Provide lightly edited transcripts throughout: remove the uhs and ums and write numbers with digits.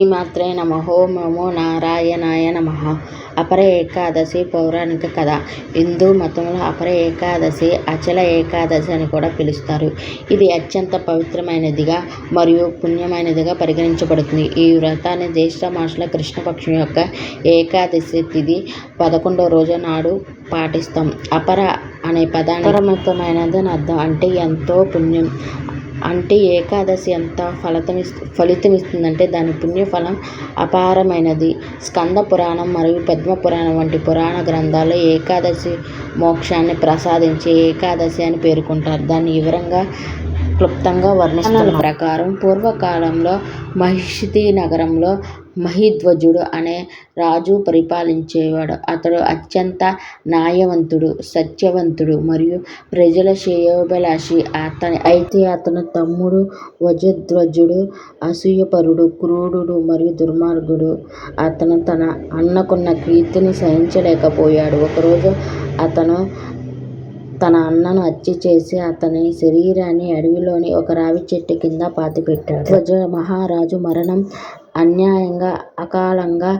శ్రీమాత్రే నమః. ఓం నమో నారాయణాయ నమః. అపర ఏకాదశి పౌరాణిక కథ. హిందూ మతంలో అపర ఏకాదశి అచల ఏకాదశి అని కూడా పిలుస్తారు. ఇది అత్యంత పవిత్రమైనదిగా మరియు పుణ్యమైనదిగా పరిగణించబడుతుంది. ఈ వ్రతాన్ని జ్యేష్ఠ మాసంలో కృష్ణపక్షం యొక్క ఏకాదశి తిథి 11వ రోజు నాడు పాటిస్తాం. అపర అనే పదానికి అపరిమితమైనది అని అర్థం. అంటే ఎంతో పుణ్యం. అంటే ఏకాదశి ఎంత ఫలితమిస్తుందంటే దాని పుణ్యఫలం అపారమైనది. స్కంద పురాణం మరియు పద్మ పురాణం వంటి పురాణ గ్రంథాల్లో ఏకాదశి మోక్షాన్ని ప్రసాదించే ఏకాదశి అని పేర్కొంటారు. దాన్ని వివరంగా క్లుప్తంగా వర్ణిస్తున్న ప్రకారం పూర్వకాలంలో మహిషి నగరంలో మహిధ్వజుడు అనే రాజు పరిపాలించేవాడు. అతడు అత్యంత న్యాయవంతుడు, సత్యవంతుడు మరియు ప్రజల శ్రేయోభిలాషి. అయితే అతని తమ్ముడు వజధ్వజుడు అసూయపరుడు, క్రూరుడు మరియు దుర్మార్గుడు. అతను తన అన్నకున్న కీర్తిని సహించలేకపోయాడు. ఒకరోజు అతను తన అన్నను హత్య చేసి అతని శరీరాన్ని అడవిలోని ఒక రావి చెట్టు కింద పాతిపెట్టాడు. ధ్వజ మహారాజు మరణం అన్యాయంగా అకాలంగా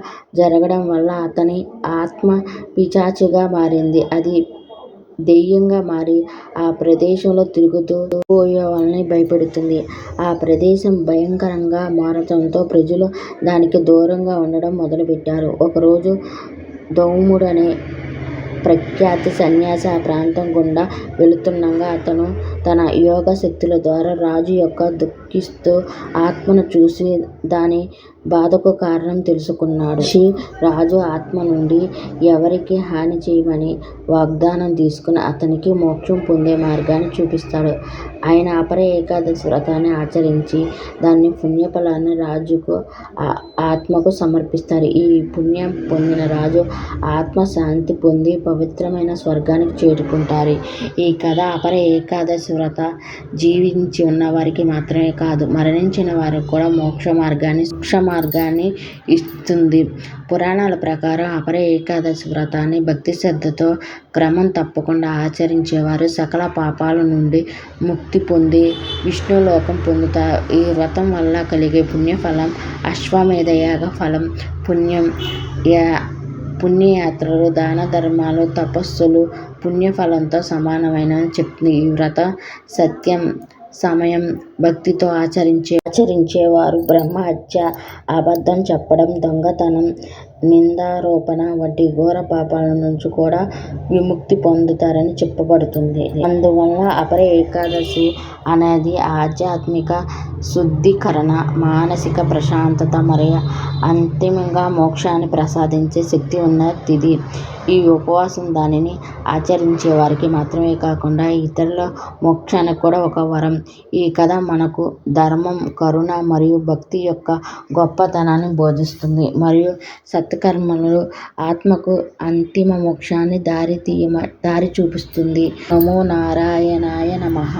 జరగడం వల్ల అతని ఆత్మ పిశాచిగా మారింది. అది దెయ్యంగా మారి ఆ ప్రదేశంలో తిరుగుతూ పోయే వాళ్ళని భయపెడుతుంది. ఆ ప్రదేశం భయంకరంగా మారడంతో ప్రజలు దానికి దూరంగా ఉండడం మొదలుపెట్టారు. ఒకరోజు ధౌముడు అనే ప్రఖ్యాత సన్యాసి ఆ ప్రాంతం గుండా వెళుతుండగా అతను తన యోగ శక్తుల ద్వారా రాజు యొక్క దుఃఖిస్తూ ఆత్మను చూసి దాని బాధకు కారణం తెలుసుకున్నాడు. రాజు ఆత్మ నుండి ఎవరికి హాని చేయమని వాగ్దానం తీసుకుని అతనికి మోక్షం పొందే మార్గాన్ని చూపిస్తాడు. ఆయన అపర ఏకాదశి వ్రతాన్ని ఆచరించి దాని పుణ్యఫలాన్ని రాజుకు ఆత్మకు సమర్పిస్తారు. ఈ పుణ్యం పొందిన రాజు ఆత్మ శాంతి పొంది పవిత్రమైన స్వర్గానికి చేరుకుంటారు. ఈ కథ అపర ఏకాదశి వ్రత జీవించి ఉన్న వారికి మాత్రమే కాదు, మరణించిన వారికి కూడా మోక్ష మార్గాన్ని ఇస్తుంది. పురాణాల ప్రకారం అపర ఏకాదశి వ్రతాన్ని భక్తి శ్రద్ధతో క్రమం తప్పకుండా ఆచరించేవారు సకల పాపాల నుండి ముక్తి పొంది విష్ణులోకం పొందుతారు. ఈ వ్రతం వల్ల కలిగే పుణ్యఫలం అశ్వమేధ యాగ ఫలం, పుణ్యయాత్రలు, దాన ధర్మాలు, తపస్సులు పుణ్యఫలంతో సమానమైనని చెప్తుంది. ఈ వ్రతం సత్యం, సమయం, భక్తితో ఆచరించేవారు బ్రహ్మహత్య, అబద్ధం చెప్పడం, దొంగతనం, నిందారోపణ వంటి ఘోర పాపాల నుంచి కూడా విముక్తి పొందుతారని చెప్పబడుతుంది. అందువల్ల అపర ఏకాదశి అనేది ఆధ్యాత్మిక శుద్ధీకరణ, మానసిక ప్రశాంతత మరియు అంతిమంగా మోక్షాన్ని ప్రసాదించే శక్తి ఉన్న తిథి. ఈ ఉపవాసం దానిని ఆచరించే వారికి మాత్రమే కాకుండా ఇతరుల మోక్షానికి కూడా ఒక వరం. ఈ కథ మనకు ధర్మం, కరుణ మరియు భక్తి యొక్క గొప్పతనాన్ని బోధిస్తుంది మరియు సత్కర్మలు ఆత్మకు అంతిమ మోక్షాన్ని దారి చూపిస్తుంది. నమో నారాయణాయ నమః.